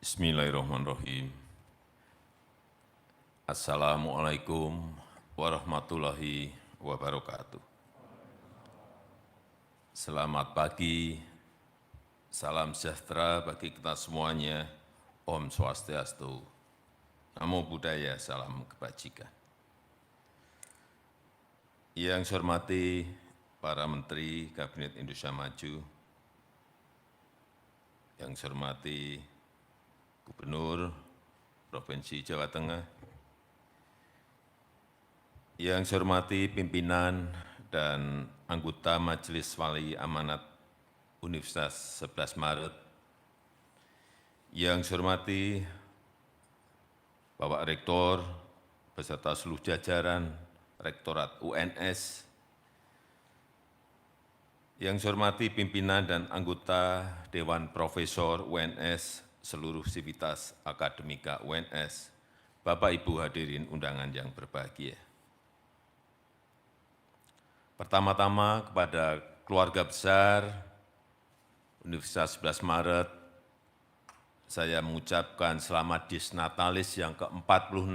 Bismillahirrahmanirrahim. Assalamualaikum warahmatullahi wabarakatuh. Selamat pagi, salam sejahtera bagi kita semuanya. Om Swastiastu, Namo Buddhaya, salam kebajikan. Yang saya hormati para Menteri Kabinet Indonesia Maju, yang saya hormati Gubernur Provinsi Jawa Tengah, yang saya hormati pimpinan dan anggota Majelis Wali Amanat Universitas 11 Maret, yang saya hormati Bapak Rektor beserta seluruh jajaran Rektorat UNS, yang saya hormati pimpinan dan anggota Dewan Profesor UNS, seluruh sivitas akademika UNS, Bapak Ibu hadirin undangan yang berbahagia. Pertama-tama kepada keluarga besar Universitas 11 Maret, saya mengucapkan selamat Disnatalis yang ke-46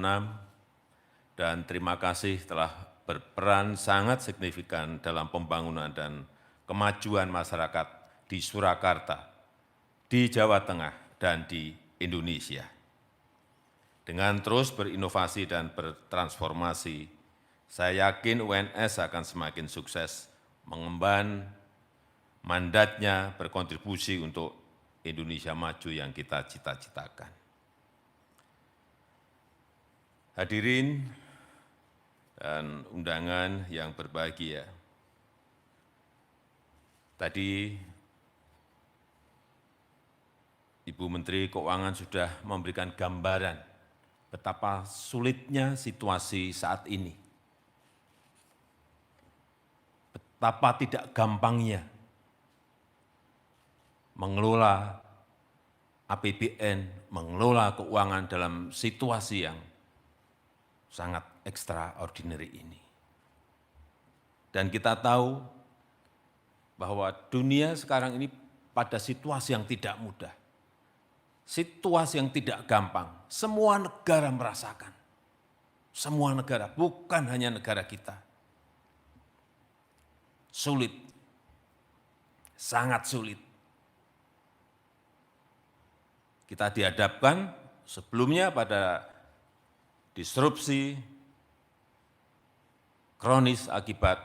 dan terima kasih telah berperan sangat signifikan dalam pembangunan dan kemajuan masyarakat di Surakarta, di Jawa Tengah, dan di Indonesia. Dengan terus berinovasi dan bertransformasi, saya yakin UNS akan semakin sukses mengemban mandatnya berkontribusi untuk Indonesia maju yang kita cita-citakan. Hadirin dan undangan yang berbahagia, tadi Ibu Menteri Keuangan sudah memberikan gambaran betapa sulitnya situasi saat ini, betapa tidak gampangnya mengelola APBN, mengelola keuangan dalam situasi yang sangat extraordinary ini. Dan kita tahu bahwa dunia sekarang ini pada situasi yang tidak mudah, situasi yang tidak gampang. Semua negara merasakan, semua negara, bukan hanya negara kita. Sulit, sangat sulit. Kita dihadapkan sebelumnya pada disrupsi kronis akibat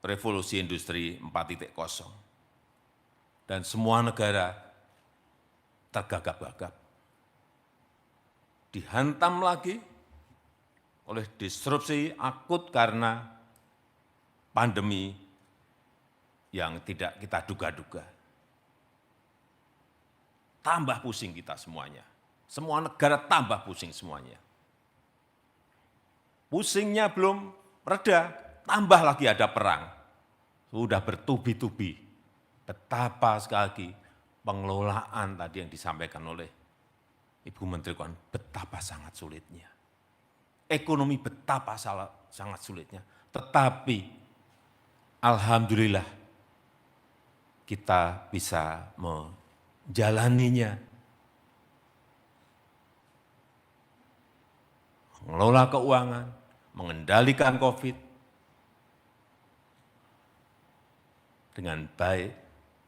revolusi industri 4.0. Dan semua negara tergagap-gagap. Dihantam lagi oleh disrupsi akut karena pandemi yang tidak kita duga-duga. Tambah pusing kita semuanya. Semua negara tambah pusing semuanya. Pusingnya belum reda, tambah lagi ada perang. Sudah bertubi-tubi. Betapa sekali lagi pengelolaan tadi yang disampaikan oleh Ibu Menteri Keuangan, betapa sangat sulitnya. Ekonomi betapa sangat sulitnya. Tetapi alhamdulillah kita bisa menjalaninya, mengelola keuangan, mengendalikan COVID dengan baik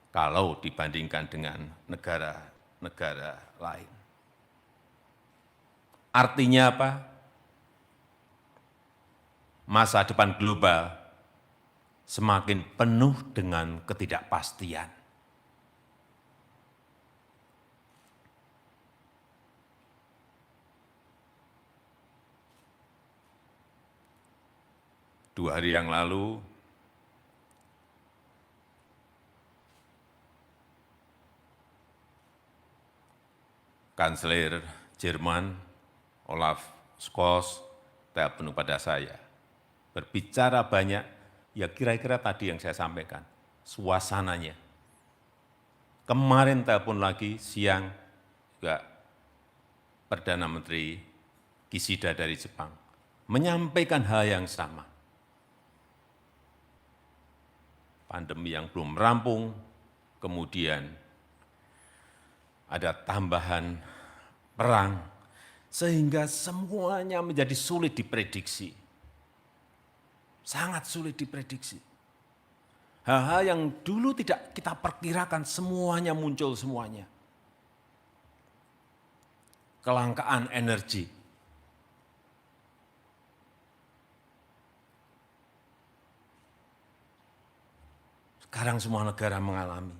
kalau dibandingkan dengan negara-negara lain. Artinya apa? Masa depan global semakin penuh dengan ketidakpastian. Dua hari yang lalu, Kanselir Jerman Olaf Scholz telepon kepada saya, berbicara banyak, ya kira-kira tadi yang saya sampaikan, suasananya. Kemarin telepon lagi siang, juga Perdana Menteri Kishida dari Jepang, menyampaikan hal yang sama. Pandemi yang belum rampung, kemudian ada tambahan perang, sehingga semuanya menjadi sulit diprediksi. Sangat sulit diprediksi. Hal-hal yang dulu tidak kita perkirakan semuanya muncul semuanya. Kelangkaan energi. Sekarang semua negara mengalami.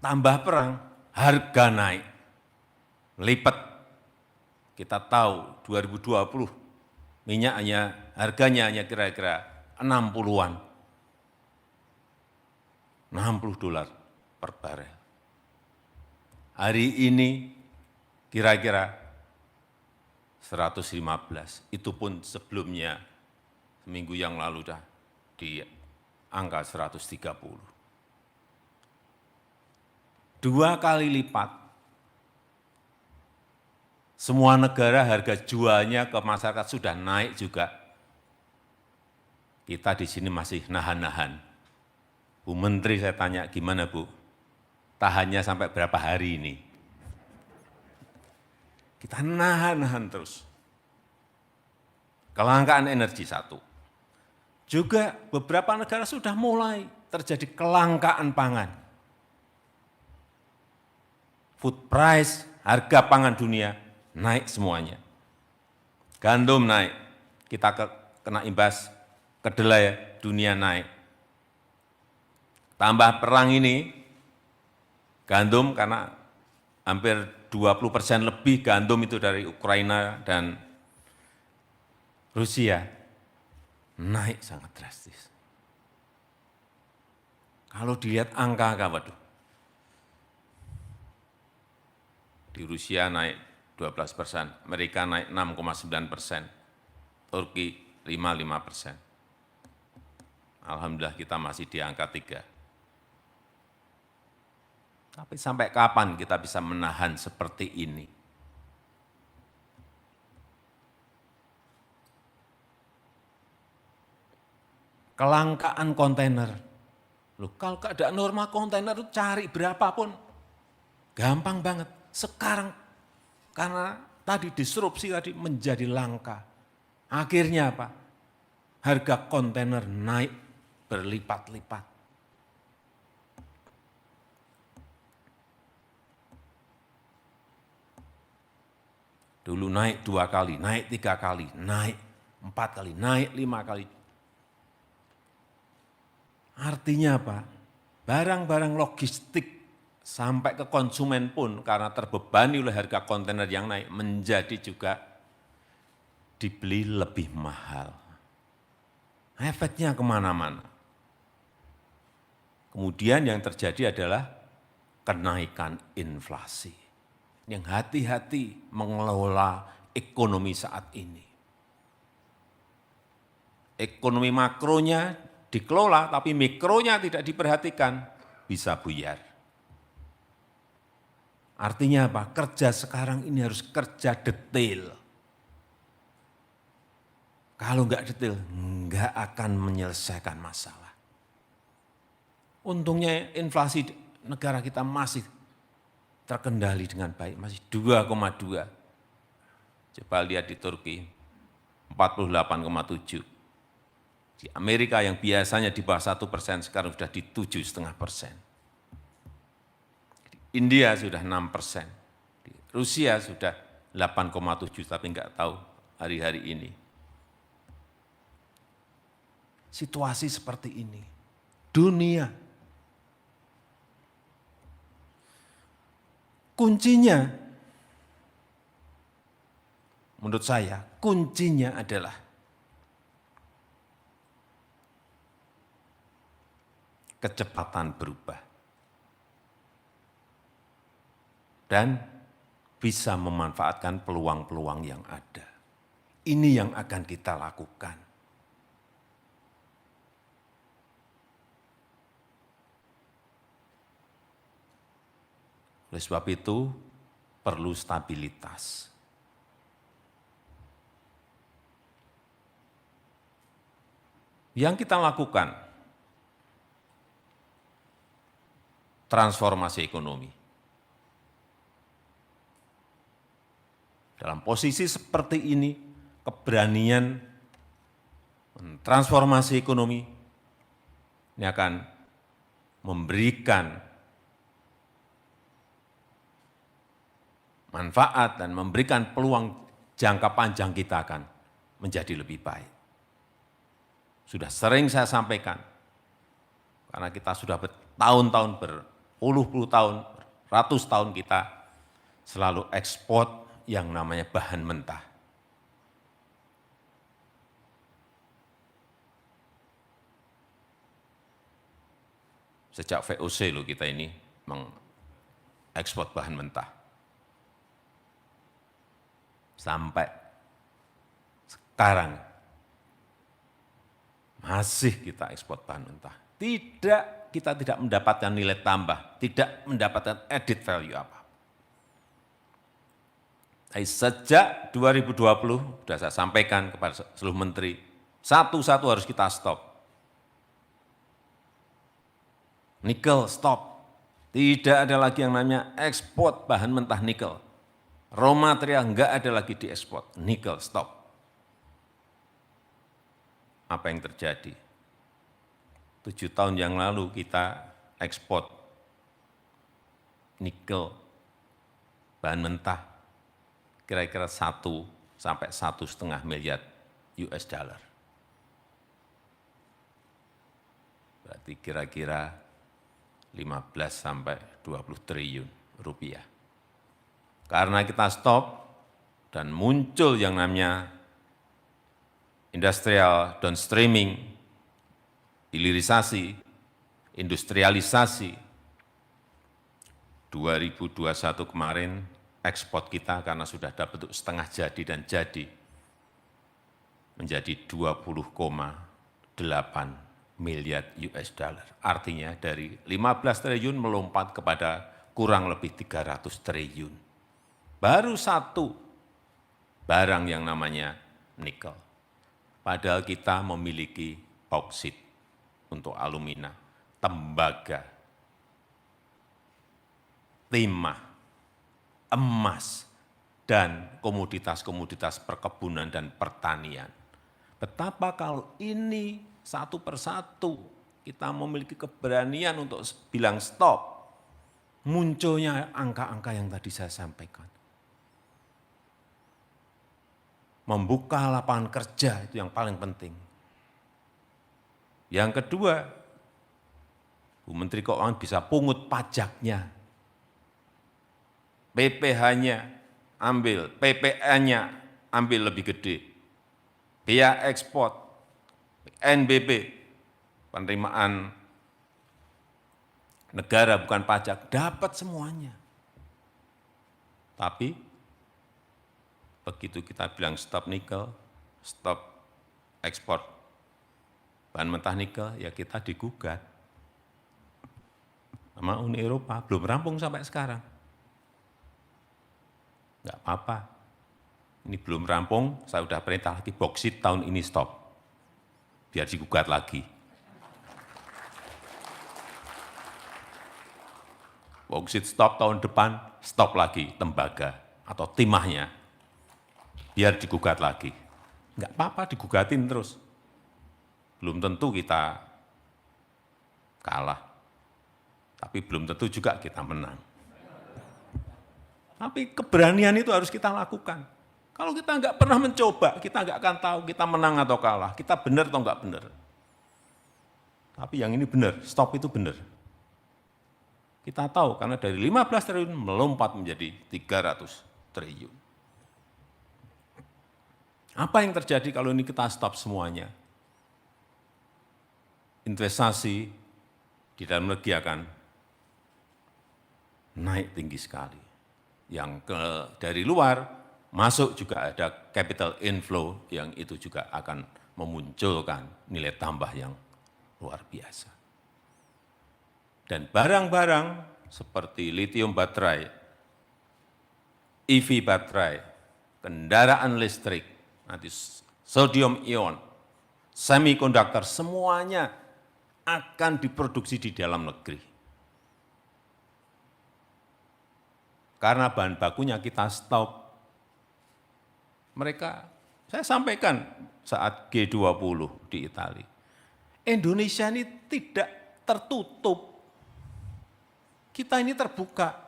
Tambah perang, harga naik. Lipat. Kita tahu 2020 minyak harganya hanya kira-kira 60-an. 60 dolar per barel. Hari ini kira-kira 115. Itu pun sebelumnya seminggu yang lalu dah di angka 130. 2 kali lipat. Semua negara harga jualnya ke masyarakat sudah naik juga. Kita di sini masih nahan-nahan. Bu Menteri saya tanya, gimana Bu? Tahannya sampai berapa hari ini? Kita nahan-nahan terus. Kelangkaan energi satu. Juga beberapa negara sudah mulai terjadi kelangkaan pangan. Food price, harga pangan dunia naik semuanya. Gandum naik, kita kena imbas, kedelai dunia naik. Tambah perang ini, gandum karena hampir 20% lebih gandum itu dari Ukraina dan Rusia, naik sangat drastis. Kalau dilihat angka-angka, waduh, di Rusia naik 12%, Amerika naik 6,9%, Turki 5,5%. Alhamdulillah kita masih di angka 3. Tapi sampai kapan kita bisa menahan seperti ini? Kelangkaan kontainer. Loh, kalau keadaan normal kontainer itu cari berapapun, gampang banget. Sekarang karena tadi disrupsi tadi menjadi langka. Akhirnya apa? Harga kontainer naik berlipat-lipat. Dulu naik 2 kali, naik 3 kali, naik 4 kali, naik 5 kali. Artinya apa? Barang-barang logistik sampai ke konsumen pun karena terbebani oleh harga kontainer yang naik menjadi juga dibeli lebih mahal. Efeknya kemana-mana. Kemudian yang terjadi adalah kenaikan inflasi. Yang hati-hati mengelola ekonomi saat ini. Ekonomi makronya dikelola, tapi mikronya tidak diperhatikan, bisa buyar. Artinya apa? Kerja sekarang ini harus kerja detail. Kalau enggak detail, enggak akan menyelesaikan masalah. Untungnya inflasi negara kita masih terkendali dengan baik, masih 2,2. Coba lihat di Turki, 48,7. Di Amerika yang biasanya di bawah 1%, sekarang sudah di 7,5%. Di India sudah 6%. Di Rusia sudah 8,7, tapi enggak tahu hari-hari ini. Situasi seperti ini, dunia. Kuncinya, menurut saya, kuncinya adalah kecepatan berubah. Dan bisa memanfaatkan peluang-peluang yang ada. Ini yang akan kita lakukan. Oleh sebab itu, perlu stabilitas. Yang kita lakukan, transformasi ekonomi. Dalam posisi seperti ini, keberanian transformasi ekonomi ini akan memberikan manfaat dan memberikan peluang jangka panjang kita akan menjadi lebih baik. Sudah sering saya sampaikan, karena kita sudah bertahun-tahun, berpuluh-puluh tahun, ratus tahun kita selalu ekspor yang namanya bahan mentah. Sejak VOC loh kita ini mengekspor bahan mentah. Sampai sekarang masih kita ekspor bahan mentah. Kita tidak mendapatkan nilai tambah, tidak mendapatkan added value apa. Sejak 2020, sudah saya sampaikan kepada seluruh menteri, satu-satu harus kita stop. Nikel stop. Tidak ada lagi yang namanya ekspor bahan mentah nikel. Raw material enggak ada lagi diekspor. Nikel stop. Apa yang terjadi? 7 tahun yang lalu kita ekspor nikel bahan mentah kira-kira 1 sampai 1,5 miliar US dollar. Berarti kira-kira 15 sampai 20 triliun rupiah. Karena kita stop dan muncul yang namanya industrial downstreaming, hilirisasi, industrialisasi. 2021 kemarin ekspor kita karena sudah dapat setengah jadi dan jadi menjadi 20,8 miliar US dollar. Artinya dari 15 triliun melompat kepada kurang lebih 300 triliun. Baru satu barang yang namanya nikel. Padahal kita memiliki bauksit untuk alumina, tembaga, timah, emas, dan komoditas-komoditas perkebunan dan pertanian. Betapa kalau ini satu persatu kita memiliki keberanian untuk bilang stop, munculnya angka-angka yang tadi saya sampaikan. Membuka lapangan kerja itu yang paling penting. Yang kedua, Bu Menteri Keuangan bisa pungut pajaknya. PPh-nya ambil, PPN-nya ambil lebih gede. Biaya ekspor, NBP, penerimaan negara bukan pajak, dapat semuanya. Tapi begitu kita bilang stop nikel, stop ekspor bahan mentah nikel, ya kita digugat sama Uni Eropa, belum rampung sampai sekarang. Enggak apa-apa, ini belum rampung, saya sudah perintah lagi, bauksit tahun ini stop, biar digugat lagi. Bauksit stop tahun depan, stop lagi tembaga atau timahnya, biar digugat lagi. Enggak apa-apa, digugatin terus. Belum tentu kita kalah, tapi belum tentu juga kita menang. Tapi keberanian itu harus kita lakukan. Kalau kita enggak pernah mencoba, kita enggak akan tahu kita menang atau kalah, kita benar atau enggak benar. Tapi yang ini benar, stop itu benar. Kita tahu karena dari 15 triliun melompat menjadi 300 triliun. Apa yang terjadi kalau ini kita stop semuanya? Investasi di dalam negeri akan naik tinggi sekali. Yang dari luar masuk juga ada capital inflow yang itu juga akan memunculkan nilai tambah yang luar biasa. Dan barang-barang seperti lithium baterai, EV baterai, kendaraan listrik, nanti sodium ion, semikonduktor, semuanya akan diproduksi di dalam negeri. karena bahan bakunya kita stop. Mereka, saya sampaikan saat G20 di Italia, Indonesia ini tidak tertutup, kita ini terbuka.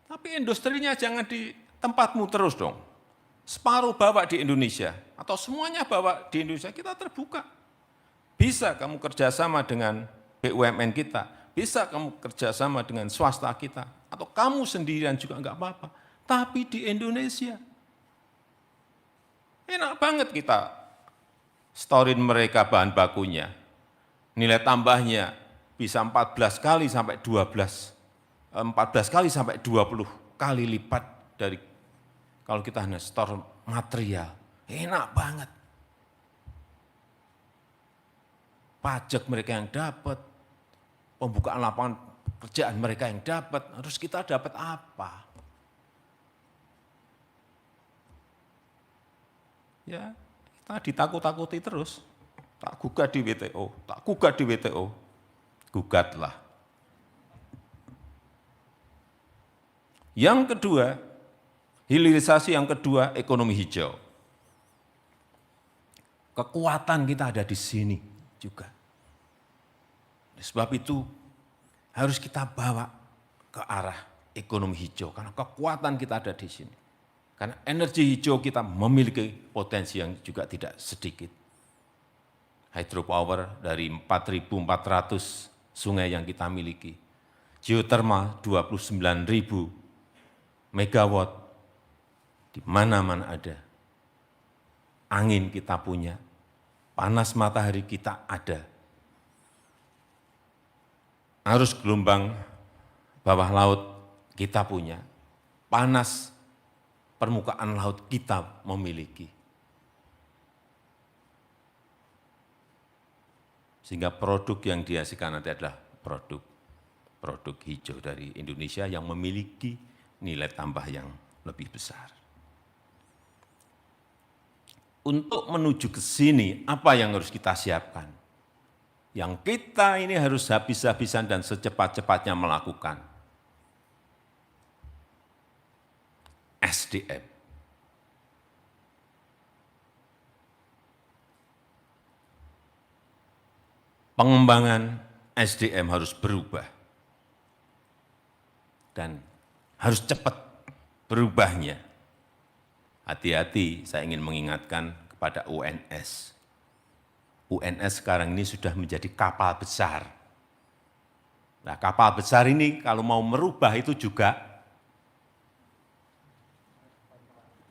Tapi industrinya jangan di tempatmu terus dong. Separuh bawa di Indonesia, atau semuanya bawa di Indonesia, kita terbuka. Bisa kamu kerjasama dengan BUMN kita, bisa kamu kerjasama dengan swasta kita, atau kamu sendirian juga enggak apa-apa. Tapi di Indonesia, enak banget kita storin mereka bahan bakunya. Nilai tambahnya bisa 14 kali sampai 20 kali lipat dari kalau kita hanya store material. Enak banget. Pajak mereka yang dapat, pembukaan lapangan pekerjaan mereka yang dapat, harus kita dapat apa? Ya, kita ditakut-takuti terus. Tak gugat di WTO, tak gugat di WTO. Gugatlah. Yang kedua, hilirisasi yang kedua, ekonomi hijau. Kekuatan kita ada di sini juga. Sebab itu harus kita bawa ke arah ekonomi hijau, karena kekuatan kita ada di sini. Karena energi hijau kita memiliki potensi yang juga tidak sedikit. Hydropower dari 4.400 sungai yang kita miliki. Geothermal 29.000 megawatt, di mana-mana ada. Angin kita punya, panas matahari kita ada. Arus gelombang bawah laut kita punya, panas permukaan laut kita memiliki. Sehingga produk yang dihasilkan nanti adalah produk hijau dari Indonesia yang memiliki nilai tambah yang lebih besar. Untuk menuju ke sini, apa yang harus kita siapkan? Yang kita ini harus habis-habisan dan secepat-cepatnya melakukan. SDM. Pengembangan SDM harus berubah. Dan harus cepat berubahnya. Hati-hati, saya ingin mengingatkan kepada UNS. UNS sekarang ini sudah menjadi kapal besar. Nah, kapal besar ini kalau mau merubah itu juga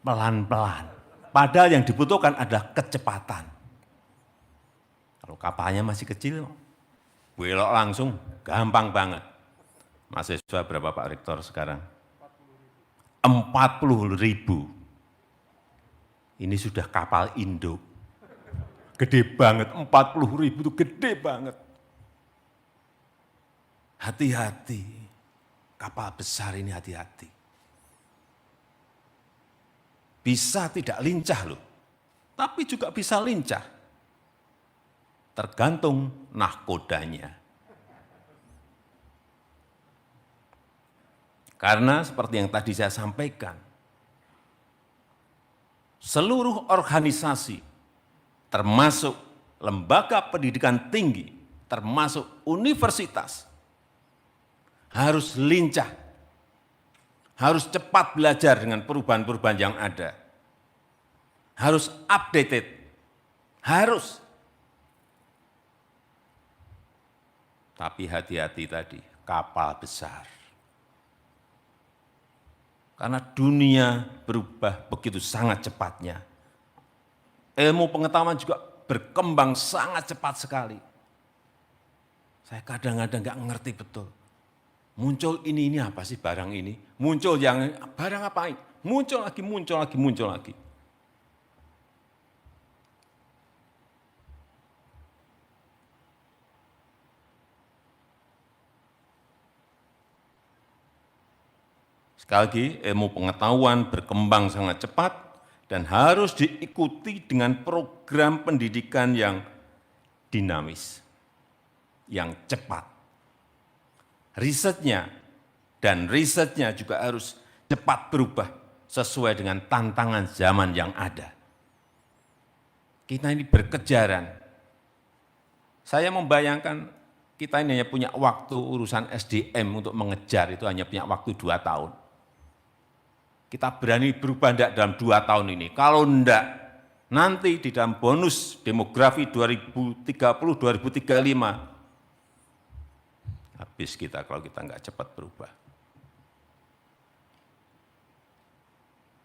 pelan-pelan. Padahal yang dibutuhkan adalah kecepatan. Kalau kapalnya masih kecil, belok langsung, gampang banget. Mahasiswa berapa Pak Rektor sekarang? 40.000. Ini sudah kapal induk. Gede banget, 40.000 itu gede banget. Hati-hati, kapal besar ini hati-hati. Bisa tidak lincah loh, tapi juga bisa lincah. Tergantung nahkodanya. Karena seperti yang tadi saya sampaikan, seluruh organisasi, termasuk lembaga pendidikan tinggi, termasuk universitas, harus lincah, harus cepat belajar dengan perubahan-perubahan yang ada, harus updated, harus. Tapi hati-hati tadi, kapal besar. Karena dunia berubah begitu sangat cepatnya. Ilmu pengetahuan juga berkembang sangat cepat sekali. Saya kadang-kadang nggak ngerti betul. Muncul ini apa sih barang ini? Muncul yang barang apa ini? Muncul lagi, muncul lagi, muncul lagi. Sekali lagi, ilmu pengetahuan berkembang sangat cepat dan harus diikuti dengan program pendidikan yang dinamis, yang cepat. Risetnya juga harus cepat berubah sesuai dengan tantangan zaman yang ada. Kita ini berkejaran. Saya membayangkan kita ini hanya punya waktu urusan SDM untuk mengejar, itu hanya punya waktu 2 tahun. Kita berani berubah enggak dalam 2 tahun ini? Kalau enggak, nanti di dalam bonus demografi 2030-2035, habis kita kalau kita enggak cepat berubah.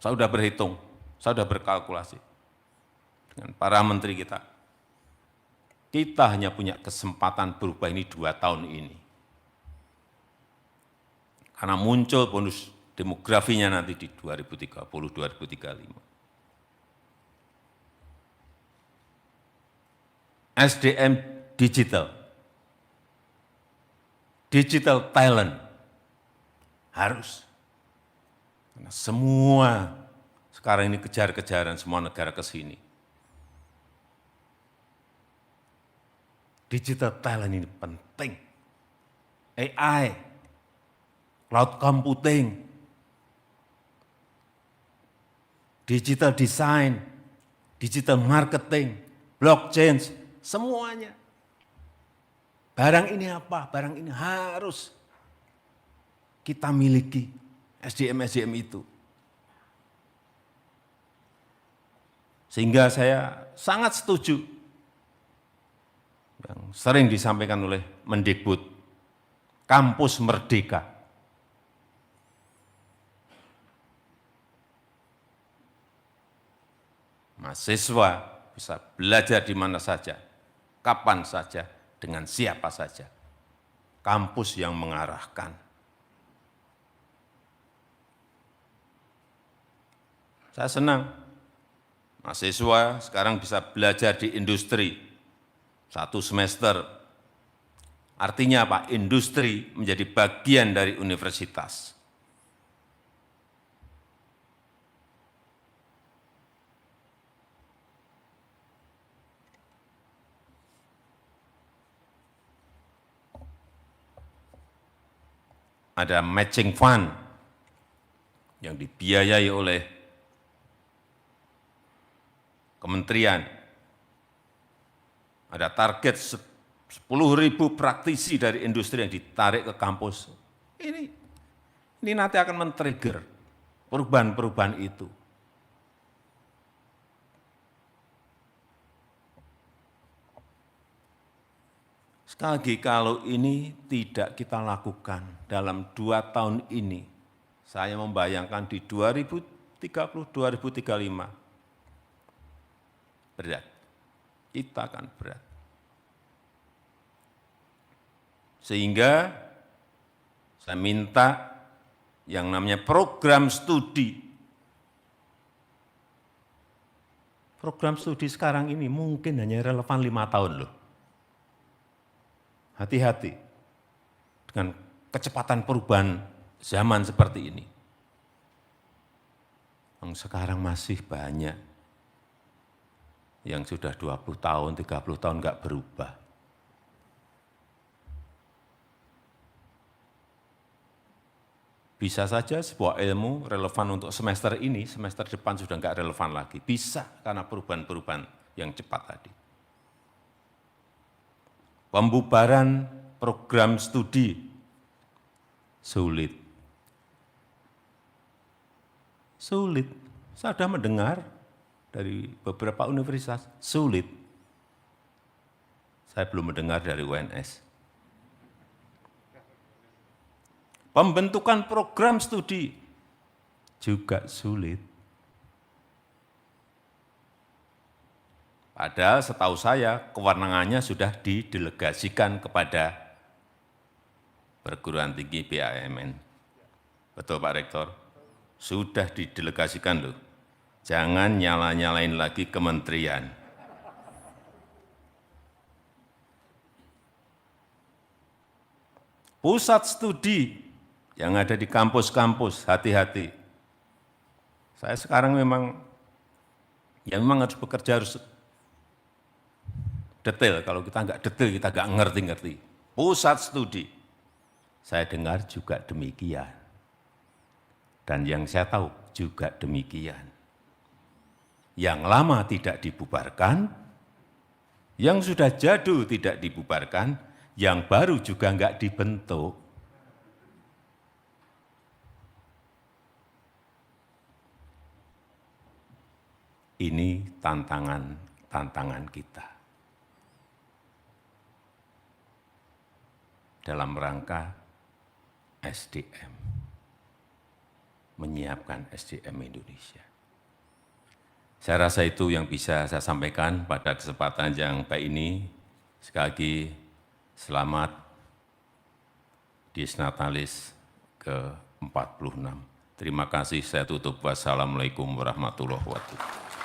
Saya sudah berhitung, saya sudah berkalkulasi dengan para menteri kita. Kita hanya punya kesempatan berubah ini 2 tahun ini. Karena muncul bonus demografinya nanti di 2030-2035. SDM digital, digital talent harus. Karena semua sekarang ini kejar-kejaran semua negara ke sini. Digital talent ini penting. AI, cloud computing, digital design, digital marketing, blockchain, semuanya. Barang ini apa? Barang ini harus kita miliki. SDM itu. Sehingga saya sangat setuju yang sering disampaikan oleh Mendikbud, kampus merdeka. Mahasiswa bisa belajar di mana saja, kapan saja, dengan siapa saja. Kampus yang mengarahkan. Saya senang, mahasiswa sekarang bisa belajar di industri 1 semester. Artinya apa? Industri menjadi bagian dari universitas. Ada matching fund yang dibiayai oleh kementerian, ada target 10.000 praktisi dari industri yang ditarik ke kampus. Ini nanti akan men-trigger perubahan-perubahan itu. Sekali lagi, kalau ini tidak kita lakukan dalam 2 tahun ini, saya membayangkan di 2030-2035, berat, kita akan berat. Sehingga saya minta yang namanya program studi. Program studi sekarang ini mungkin hanya relevan 5 tahun loh. Hati-hati dengan kecepatan perubahan zaman seperti ini. Yang sekarang masih banyak yang sudah 20 tahun, 30 tahun enggak berubah. Bisa saja sebuah ilmu relevan untuk semester ini, semester depan sudah enggak relevan lagi. Bisa karena perubahan-perubahan yang cepat tadi. Pembubaran program studi sulit. Sulit. Saya sudah mendengar dari beberapa universitas, sulit. Saya belum mendengar dari UNS. Pembentukan program studi juga sulit. Padahal setahu saya kewenangannya sudah didelegasikan kepada perguruan tinggi BUMN. Betul Pak Rektor? Sudah didelegasikan loh. Jangan nyala-nyalain lagi kementerian. Pusat studi yang ada di kampus-kampus, hati-hati. Saya sekarang memang harus bekerja harus detail. Kalau kita nggak detail, kita nggak ngerti-ngerti. Pusat studi, saya dengar juga demikian. Dan yang saya tahu juga demikian. Yang lama tidak dibubarkan, yang sudah jadul tidak dibubarkan, yang baru juga enggak dibentuk. Ini tantangan kita dalam rangka SDM, menyiapkan SDM Indonesia. Saya rasa itu yang bisa saya sampaikan pada kesempatan yang baik ini. Sekali lagi, selamat Dies Natalis ke-46. Terima kasih, saya tutup. Wassalamualaikum warahmatullahi wabarakatuh.